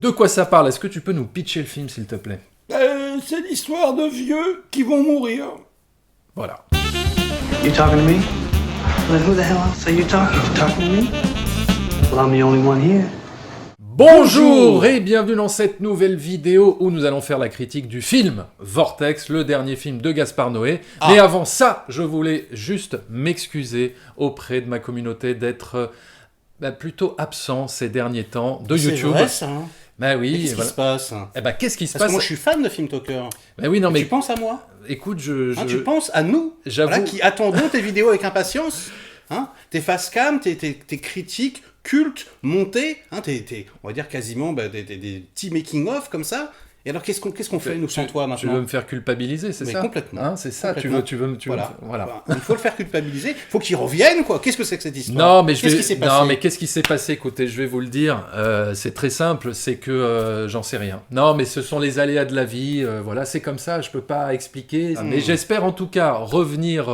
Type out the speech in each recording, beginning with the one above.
De quoi ça parle? Est-ce que tu peux nous pitcher le film, s'il te plaît? C'est l'histoire de vieux qui vont mourir. Voilà. You talking to me? Well, who the hell else are you talking to? Talking to me? Well, I'm the only one here. Bonjour et bienvenue dans cette nouvelle vidéo où nous allons faire la critique du film Vortex, le dernier film de Gaspard Noé. Mais avant ça, je voulais juste m'excuser auprès de ma communauté d'être plutôt absent ces derniers temps de YouTube. C'est vrai ça, hein. Bah oui. Qu'est-ce qui se passe? Qu'est-ce qui se Parce passe? que moi je suis fan de Film Talker. Bah oui, non mais Tu penses à moi? écoute, Tu penses à nous, J'avoue. voilà, qui attendons tes vidéos avec impatience, hein, tes facecam, tes critiques cultes, montées, hein, on va dire quasiment des petits making-of comme ça. Et alors qu'est-ce qu'on fait nous sans toi Tu maintenant? veux me faire culpabiliser, c'est Mais ça? complètement. Hein, c'est ça, Complètement. Voilà. Il faut le faire culpabiliser, il faut qu'il revienne, quoi. Qu'est-ce que c'est que cette histoire? Non, mais Qu'est-ce qui s'est passé? Non, mais qu'est-ce qui s'est passé? Écoutez, je vais vous le dire. C'est très simple, c'est que j'en sais rien. Non, mais ce sont les aléas de la vie. Voilà, c'est comme ça. Je peux pas expliquer. Mais j'espère en tout cas revenir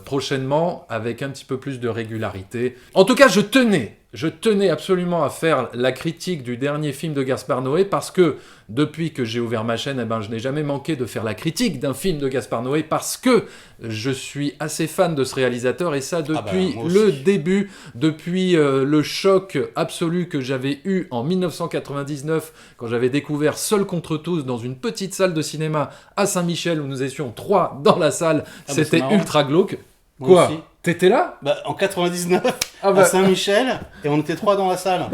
prochainement avec un petit peu plus de régularité. En tout cas, je tenais absolument à faire la critique du dernier film de Gaspard Noé parce que depuis que j'ai ouvert ma chaîne, je n'ai jamais manqué de faire la critique d'un film de Gaspard Noé parce que je suis assez fan de ce réalisateur et ça depuis le début, depuis le choc absolu que j'avais eu en 1999 quand j'avais découvert Seul contre tous dans une petite salle de cinéma à Saint-Michel où nous étions 3 dans la salle. C'était ultra glauque. Moi aussi. T'étais là? En 99, à Saint-Michel, et on était 3 dans la salle.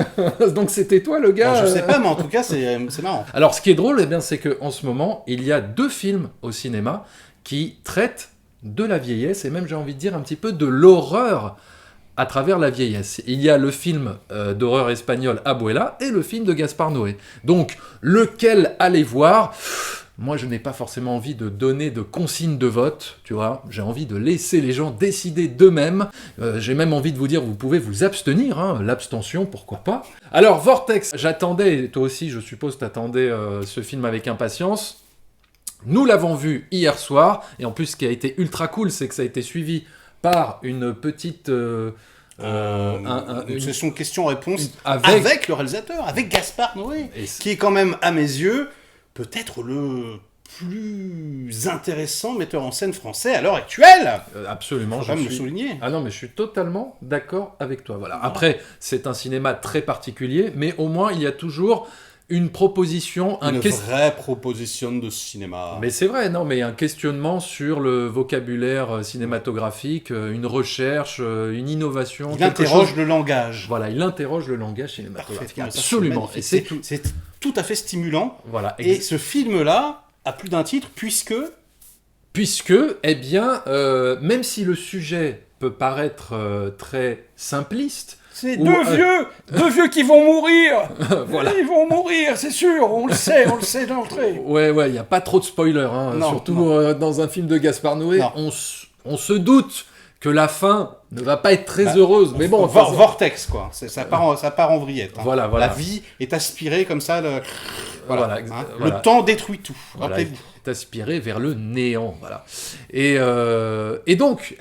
Donc c'était toi le gars? Je sais pas, mais en tout cas, c'est marrant. Alors ce qui est drôle, c'est qu'en ce moment, il y a 2 films au cinéma qui traitent de la vieillesse, et même j'ai envie de dire un petit peu de l'horreur à travers la vieillesse. Il y a le film d'horreur espagnol Abuela, et le film de Gaspard Noé. Donc, lequel aller voir? Moi, je n'ai pas forcément envie de donner de consignes de vote, tu vois. J'ai envie de laisser les gens décider d'eux-mêmes. J'ai même envie de vous dire, vous pouvez vous abstenir, hein, l'abstention, pourquoi pas. Alors, Vortex, j'attendais, et toi aussi, je suppose, t'attendais ce film avec impatience. Nous l'avons vu hier soir, et en plus, ce qui a été ultra cool, c'est que ça a été suivi par une petite... une session questions-réponses avec le réalisateur, avec Gaspard Noé, qui est quand même, à mes yeux, peut-être le plus intéressant metteur en scène français à l'heure actuelle. Absolument, je le souligner. Ah non, mais je suis totalement d'accord avec toi. Voilà. Après, c'est un cinéma très particulier, mais au moins il y a toujours une proposition, une vraie proposition de cinéma. Mais c'est vrai, non, mais un questionnement sur le vocabulaire cinématographique, une recherche, une innovation. Il interroge le langage. Voilà, il interroge le langage cinématographique. Absolument. Et c'est tout à fait stimulant. Voilà. Et ce film-là a plus d'un titre puisque, même si le sujet peut paraître très simpliste. C'est deux vieux qui vont mourir. Voilà. Ils vont mourir, c'est sûr, on le sait d'entrée. Ouais, il n'y a pas trop de spoilers, hein. Surtout dans un film de Gaspard Noé. On se doute que la fin ne va pas être très heureuse, mais bon... Vortex, quoi. Ça part en vrillette. Hein. Voilà. La vie est aspirée comme ça. Le temps détruit tout, rappelez-vous. Est aspiré vers le néant, voilà. Et donc,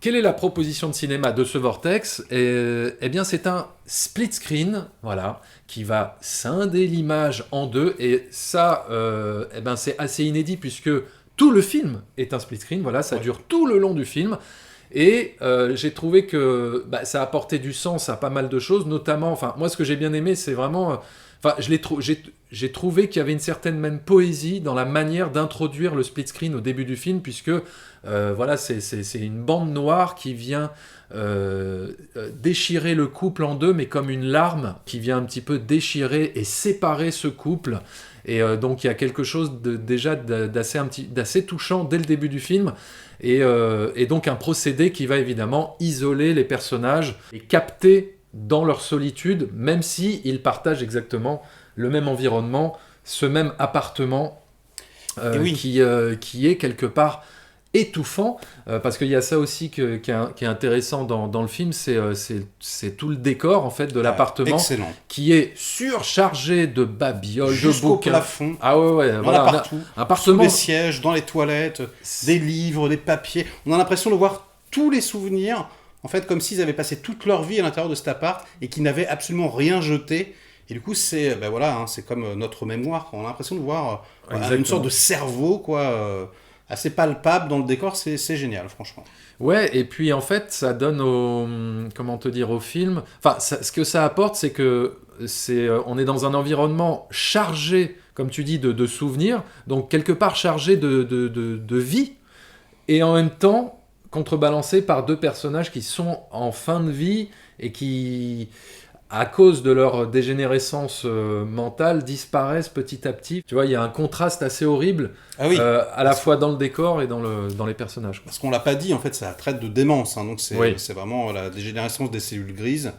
quelle est la proposition de cinéma de ce Vortex? C'est un split screen, voilà, qui va scinder l'image en deux, et ça, c'est assez inédit, puisque tout le film est un split screen, voilà, ça dure tout le long du film. Et j'ai trouvé que ça apportait du sens à pas mal de choses, notamment, moi ce que j'ai bien aimé, c'est vraiment... j'ai trouvé qu'il y avait une certaine même poésie dans la manière d'introduire le split screen au début du film, puisque c'est une bande noire qui vient déchirer le couple en deux, mais comme une larme qui vient un petit peu déchirer et séparer ce couple. Et donc il y a quelque chose d'assez touchant dès le début du film. Et donc un procédé qui va évidemment isoler les personnages et capter dans leur solitude, même s'ils partagent exactement le même environnement, ce même appartement qui est quelque part étouffant, parce qu'il y a ça aussi qui est intéressant dans le film, c'est tout le décor en fait de l'appartement qui est surchargé de babioles, de bouquins. Jusqu'au plafond. Ah ouais, voilà. Partout. Sous les sièges, dans les toilettes, des livres, des papiers. On a l'impression de voir tous les souvenirs, en fait, comme s'ils avaient passé toute leur vie à l'intérieur de cet appart et qu'ils n'avaient absolument rien jeté. Et du coup, c'est voilà, hein, c'est comme notre mémoire. On a l'impression de voir voilà, une Exactement. sorte de cerveau quoi, assez palpable dans le décor. C'est génial, franchement. Ouais, et puis en fait, ça donne comment te dire, au film. Enfin, ce que ça apporte, c'est que on est dans un environnement chargé, comme tu dis, de souvenirs, donc quelque part chargé de vie, et en même temps contrebalancé par deux personnages qui sont en fin de vie et qui, à cause de leur dégénérescence mentale, disparaissent petit à petit. Tu vois, il y a un contraste assez horrible, Ah oui. à la fois dans le décor et dans les personnages, quoi. Parce qu'on l'a pas dit, en fait, ça traite de démence. Hein, donc Oui. c'est vraiment la dégénérescence des cellules grises.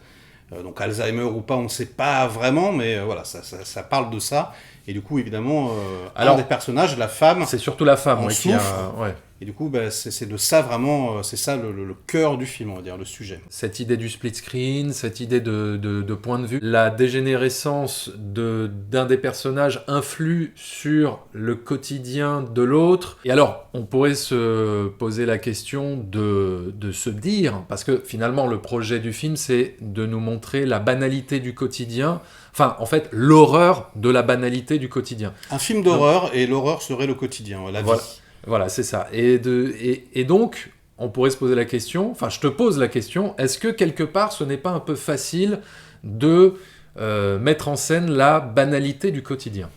Donc Alzheimer ou pas, on ne sait pas vraiment, mais voilà, ça parle de ça. Et du coup, évidemment, Alors, un des personnages, la femme, C'est surtout la femme, On ouais, qui a, souffre. ouais. et du coup, c'est de ça vraiment, c'est ça le cœur du film, on va dire, le sujet. Cette idée du split screen, cette idée de point de vue. La dégénérescence d'un des personnages influe sur le quotidien de l'autre. Et alors, on pourrait se poser la question de se dire, parce que finalement, le projet du film, c'est de nous montrer la banalité du quotidien. Enfin, en fait, l'horreur de la banalité du quotidien. Un film d'horreur, et l'horreur serait le quotidien, la Voilà. vie. Voilà, c'est ça. Et donc, on pourrait se poser la question, enfin, je te pose la question, est-ce que quelque part, ce n'est pas un peu facile de mettre en scène la banalité du quotidien ?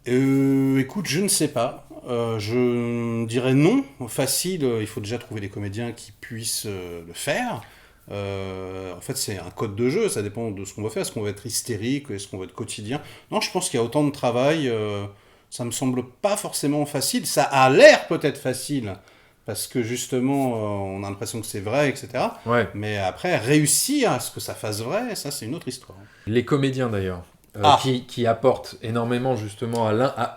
Écoute, je ne sais pas. Je dirais non. Facile, il faut déjà trouver des comédiens qui puissent le faire. En fait, c'est un code de jeu, ça dépend de ce qu'on va faire. Est-ce qu'on va être hystérique, est-ce qu'on va être quotidien? Non, je pense qu'il y a autant de travail. Ça me semble pas forcément facile. Ça a l'air peut-être facile, parce que justement, on a l'impression que c'est vrai, etc. Ouais. Mais après, réussir à ce que ça fasse vrai, ça, c'est une autre histoire. Les comédiens, d'ailleurs, Ah. qui apportent énormément, justement,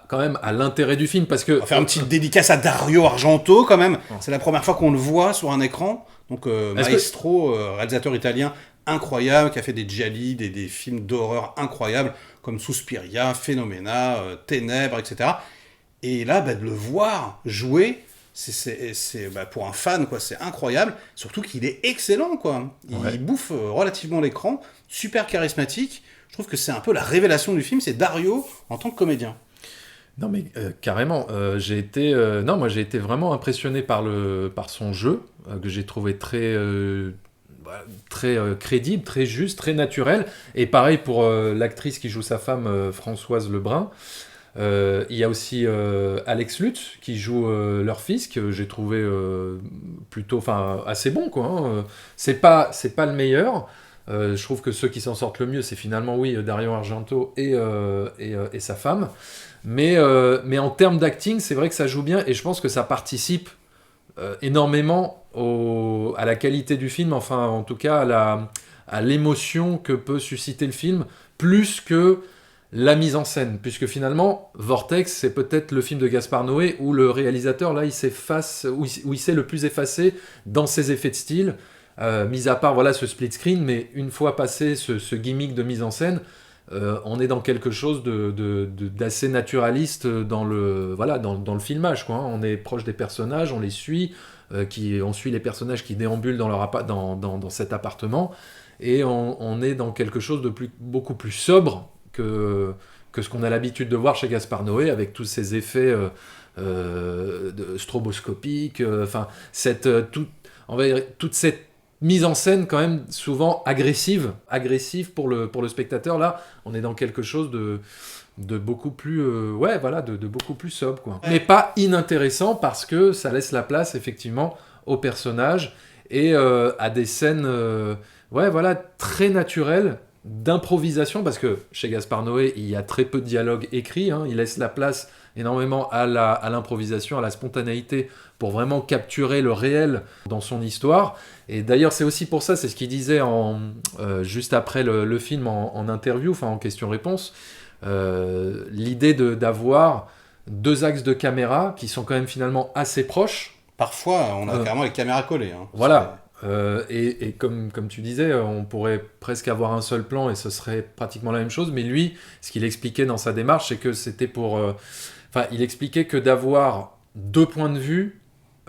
quand même à l'intérêt du film, parce que... On va faire une petite dédicace à Dario Argento, quand même. C'est la première fois qu'on le voit sur un écran. Donc, Est-ce Maestro, réalisateur italien incroyable, qui a fait des gialli, des films d'horreur incroyables, comme Suspiria, Phenomena, Ténèbres, etc. Et là, de le voir jouer, c'est pour un fan, quoi, c'est incroyable. Surtout qu'il est excellent, quoi. Ouais. Il bouffe relativement l'écran, super charismatique. Je trouve que c'est un peu la révélation du film, c'est Dario en tant que comédien. Non mais carrément, j'ai été vraiment impressionné par son jeu, que j'ai trouvé très crédible, très juste, très naturel. Et pareil pour l'actrice qui joue sa femme, Françoise Lebrun. Il y a aussi Alex Lutz qui joue leur fils, que j'ai trouvé plutôt, enfin, assez bon, quoi, hein. C'est pas le meilleur. Je trouve que ceux qui s'en sortent le mieux, c'est finalement, oui, Dario Argento et sa femme. Mais en termes d'acting, c'est vrai que ça joue bien, et je pense que ça participe énormément à la qualité du film, enfin, en tout cas, à l'émotion que peut susciter le film, plus que la mise en scène, puisque finalement, Vortex, c'est peut-être le film de Gaspard Noé où le réalisateur, là, il s'efface, où il s'est le plus effacé dans ses effets de style, mis à part, voilà, ce split screen, mais une fois passé ce gimmick de mise en scène, on est dans quelque chose d'assez naturaliste dans le filmage, quoi, hein. On est proche des personnages, on les suit, on suit les personnages qui déambulent dans cet appartement, et on est dans quelque chose de beaucoup plus sobre que ce qu'on a l'habitude de voir chez Gaspard Noé, avec tous ces effets stroboscopiques, enfin, on va dire, toute cette mise en scène quand même souvent agressive pour le spectateur. Là, on est dans quelque chose de beaucoup plus de beaucoup plus sobre, quoi. Mais pas inintéressant, parce que ça laisse la place effectivement aux personnages et à des scènes très naturelles d'improvisation, parce que chez Gaspard Noé, il y a très peu de dialogue écrit, hein. Il laisse la place énormément à l'improvisation, à la spontanéité, pour vraiment capturer le réel dans son histoire. Et d'ailleurs, c'est aussi pour ça, c'est ce qu'il disait juste après le film en interview, enfin en question-réponse, l'idée d'avoir deux axes de caméra qui sont quand même finalement assez proches. Parfois, on a carrément les caméras collées. Hein. Voilà. Et comme tu disais, on pourrait presque avoir un seul plan et ce serait pratiquement la même chose. Mais lui, ce qu'il expliquait dans sa démarche, c'est que c'était il expliquait que d'avoir deux points de vue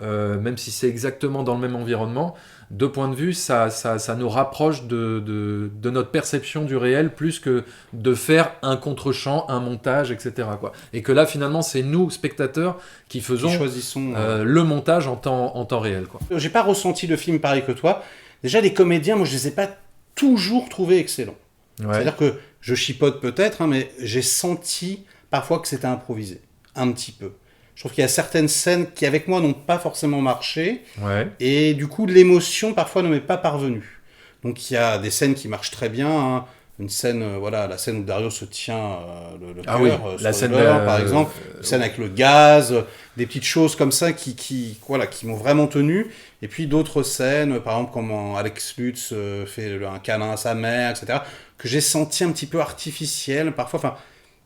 même si c'est exactement dans le même environnement, de point de vue, ça nous rapproche de notre perception du réel plus que de faire un contre-champ, un montage, etc., quoi. Et que là, finalement, c'est nous, spectateurs, qui faisons choisissons le montage en temps réel, quoi. J'ai pas ressenti le film pareil que toi. Déjà, les comédiens, moi, je les ai pas toujours trouvés excellents. Ouais. C'est-à-dire que je chipote peut-être, hein, mais j'ai senti parfois que c'était improvisé. Un petit peu. Je trouve qu'il y a certaines scènes qui, avec moi, n'ont pas forcément marché. Ouais. Et du coup, l'émotion, parfois, ne m'est pas parvenue. Donc, il y a des scènes qui marchent très bien. Hein. Une scène, la scène où Dario se tient le Ah cœur, oui, sur la le scène beurre, par exemple. Une scène avec le gaz, des petites choses comme ça qui m'ont vraiment tenu. Et puis d'autres scènes, par exemple, comment Alex Lutz fait un câlin à sa mère, etc., que j'ai senti un petit peu artificiel. Parfois, enfin,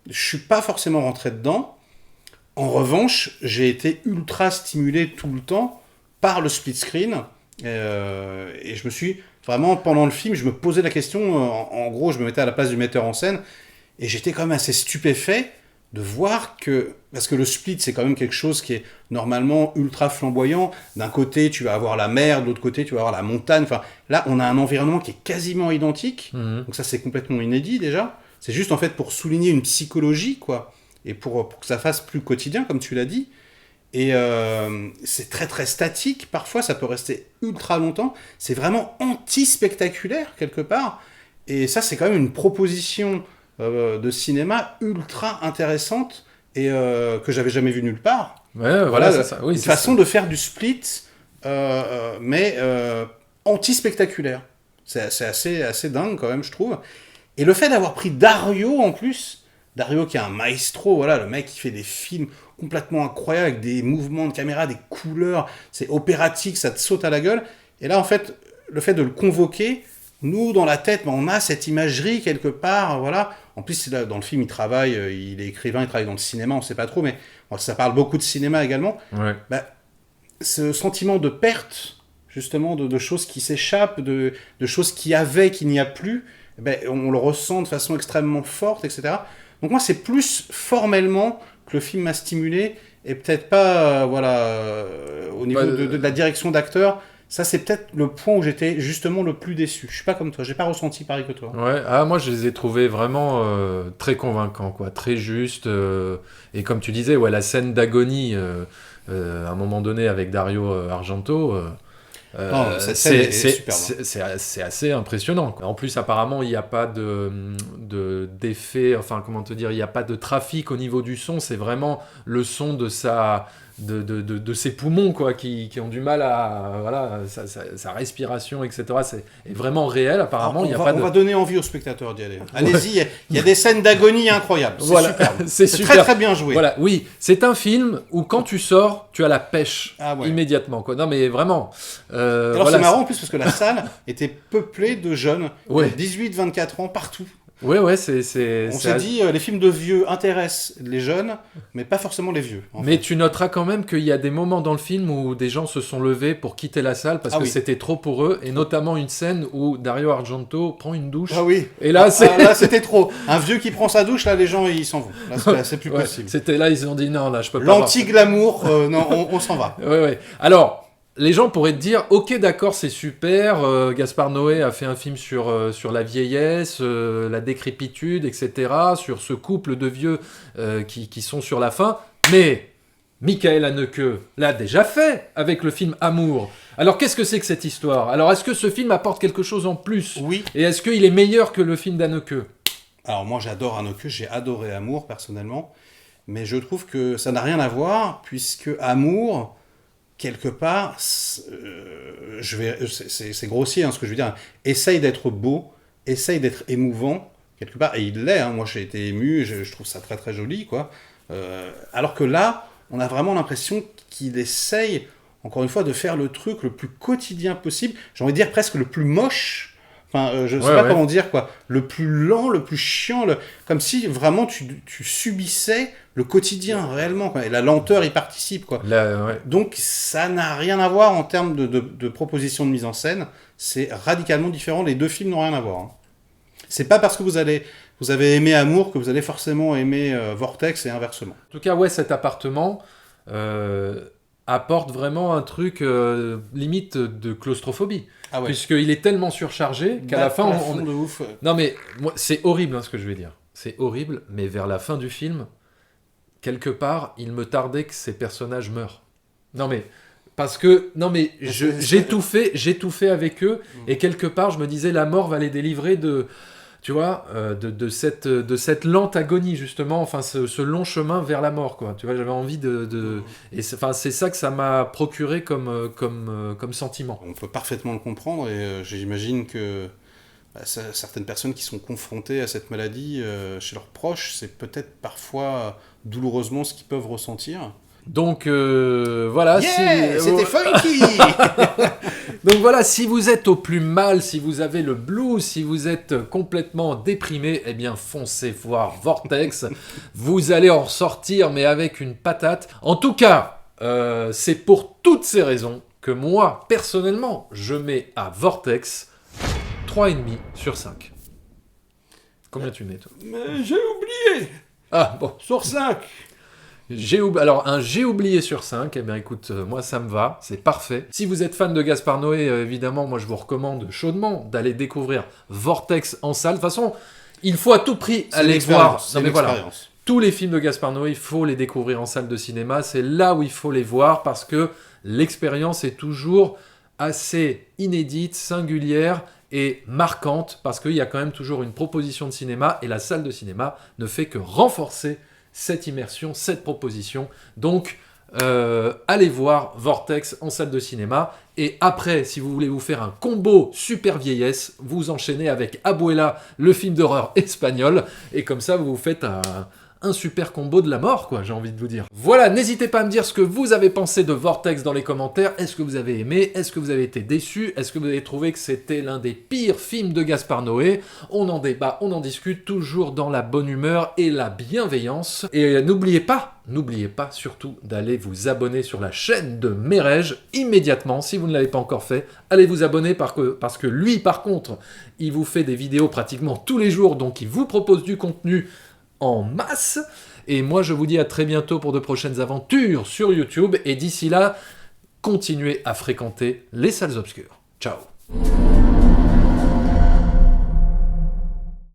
je suis pas forcément rentré dedans. En revanche, j'ai été ultra stimulé tout le temps par le split screen. Et je me suis vraiment, pendant le film, je me posais la question, en gros, je me mettais à la place du metteur en scène, et j'étais quand même assez stupéfait de voir que, parce que le split, c'est quand même quelque chose qui est normalement ultra flamboyant. D'un côté, tu vas avoir la mer, de l'autre côté, tu vas avoir la montagne. Enfin, là, on a un environnement qui est quasiment identique. Donc ça, c'est complètement inédit, déjà. C'est juste, en fait, pour souligner une psychologie, quoi. Et pour que ça fasse plus quotidien, comme tu l'as dit. Et c'est très très statique, parfois ça peut rester ultra longtemps, c'est vraiment anti-spectaculaire quelque part, et ça c'est quand même une proposition de cinéma ultra intéressante, et que j'avais jamais vue nulle part. Ouais, voilà, c'est ça. Oui, une façon de faire du split, mais anti-spectaculaire. C'est assez dingue quand même, je trouve. Et le fait d'avoir pris Dario en plus, Dario qui est un maestro, voilà, le mec qui fait des films complètement incroyables avec des mouvements de caméra, des couleurs, c'est opératique, ça te saute à la gueule. Et là, en fait, le fait de le convoquer, nous, dans la tête, on a cette imagerie quelque part, voilà. En plus, là, dans le film, il travaille, il est écrivain, il travaille dans le cinéma, on ne sait pas trop, mais ça parle beaucoup de cinéma également. Ouais. Ce sentiment de perte, justement, de choses qui s'échappent, de choses qu'il n'y a plus, on le ressent de façon extrêmement forte, etc. Donc moi, c'est plus formellement que le film m'a stimulé, et peut-être pas, au niveau de la direction d'acteur. Ça, c'est peut-être le point où j'étais justement le plus déçu. Je suis pas comme toi, j'ai pas ressenti pareil que toi. Ouais, moi je les ai trouvés vraiment très convaincants, quoi, très justes. Et comme tu disais, ouais, la scène d'agonie, à un moment donné avec Dario Argento. C'est assez impressionnant, quoi. En plus, apparemment, il n'y a pas d'effet, enfin, comment te dire, il n'y a pas de trafic au niveau du son, c'est vraiment le son de de ses poumons, quoi, qui ont du mal à, voilà, sa respiration, etc. est vraiment réel, apparemment. On va donner envie aux spectateurs d'y aller. Allez-y, il y a des scènes d'agonie incroyables. C'est voilà, super. c'est super. Très très bien joué. Voilà, oui, c'est un film où quand tu sors, tu as la pêche immédiatement, quoi. Non, mais vraiment. Alors c'est marrant en plus parce que la salle était peuplée de jeunes, 18-24 ans partout. Ouais, on s'est dit, les films de vieux intéressent les jeunes, mais pas forcément les vieux. Mais tu noteras quand même qu'il y a des moments dans le film où des gens se sont levés pour quitter la salle parce que c'était trop pour eux, et notamment une scène où Dario Argento prend une douche. Ah oui. Et là, là c'était trop. Un vieux qui prend sa douche, là les gens ils s'en vont. Là c'est plus possible. C'était là, ils ont dit non, là je peux pas. L'anti-glamour, non, on s'en va. Ouais. Alors. Les gens pourraient te dire, ok, d'accord, c'est super, Gaspard Noé a fait un film sur la vieillesse, la décrépitude, etc., sur ce couple de vieux qui sont sur la fin, mais Michael Haneke l'a déjà fait avec le film Amour. Alors, qu'est-ce que c'est que cette histoire ? Alors, est-ce que ce film apporte quelque chose en plus ? Oui. Et est-ce qu'il est meilleur que le film d'Haneke ? Alors, moi, j'adore Haneke, j'ai adoré Amour, personnellement, mais je trouve que ça n'a rien à voir, puisque Amour... quelque part, c'est grossier ce que je veux dire, essaye d'être beau, essaye d'être émouvant, quelque part, et il l'est, moi j'ai été ému, je trouve ça très très joli, quoi. Alors que là, on a vraiment l'impression qu'il essaye, encore une fois, de faire le truc le plus quotidien possible, j'ai envie de dire presque le plus moche, enfin, je ne sais pas comment dire, quoi, le plus lent, le plus chiant, comme si vraiment tu subissais le quotidien, réellement, quoi. Et la lenteur y participe, quoi. Donc, ça n'a rien à voir en termes de proposition de mise en scène. C'est radicalement différent. Les deux films n'ont rien à voir. C'est pas parce que vous avez aimé Amour que vous allez forcément aimer Vortex et inversement. En tout cas, cet appartement, apporte vraiment un truc limite de claustrophobie. Ah ouais. Puisqu'il est tellement surchargé qu'à la fin, Plafond de ouf. Non mais, moi, c'est horrible ce que je vais dire. C'est horrible, mais vers la fin du film, quelque part, il me tardait que ces personnages meurent. Non mais... Parce que, non mais, j'ai tout fait avec eux, et quelque part, je me disais, la mort va les délivrer de... Tu vois, de cette lente agonie, justement, enfin, ce long chemin vers la mort, quoi. Tu vois, j'avais envie et c'est ça que ça m'a procuré comme sentiment. On peut parfaitement le comprendre, et j'imagine que certaines personnes qui sont confrontées à cette maladie chez leurs proches, c'est peut-être parfois douloureusement ce qu'ils peuvent ressentir. Donc, voilà. Yeah, c'était funky. Donc voilà, si vous êtes au plus mal, si vous avez le blues, si vous êtes complètement déprimé, eh bien foncez voir Vortex. Vous allez en sortir, mais avec une patate. En tout cas, c'est pour toutes ces raisons que moi, personnellement, je mets à Vortex 3,5 sur 5. Combien tu mets, toi? Mais j'ai oublié. Ah, bon. Sur 5. Alors, un j'ai oublié sur 5, eh bien écoute, moi ça me va, c'est parfait. Si vous êtes fan de Gaspard Noé, évidemment, moi je vous recommande chaudement d'aller découvrir Vortex en salle. De toute façon, il faut à tout prix aller voir. Non, mais voilà, tous les films de Gaspard Noé, il faut les découvrir en salle de cinéma. C'est là où il faut les voir parce que l'expérience est toujours assez inédite, singulière et marquante parce qu'il y a quand même toujours une proposition de cinéma et la salle de cinéma ne fait que renforcer cette immersion, cette proposition. Donc, allez voir Vortex en salle de cinéma. Et après, si vous voulez vous faire un combo super vieillesse, vous enchaînez avec Abuela, le film d'horreur espagnol. Et comme ça, vous vous faites un super combo de la mort, quoi, j'ai envie de vous dire. Voilà, n'hésitez pas à me dire ce que vous avez pensé de Vortex dans les commentaires. Est-ce que vous avez aimé? Est-ce que vous avez été déçu? Est-ce que vous avez trouvé que c'était l'un des pires films de Gaspard Noé? On en débat, on en discute, toujours dans la bonne humeur et la bienveillance. Et n'oubliez pas surtout d'aller vous abonner sur la chaîne de Merege immédiatement. Si vous ne l'avez pas encore fait, allez vous abonner parce que lui, par contre, il vous fait des vidéos pratiquement tous les jours, donc il vous propose du contenu en masse. Et moi, je vous dis à très bientôt pour de prochaines aventures sur YouTube. Et d'ici là, continuez à fréquenter les salles obscures. Ciao.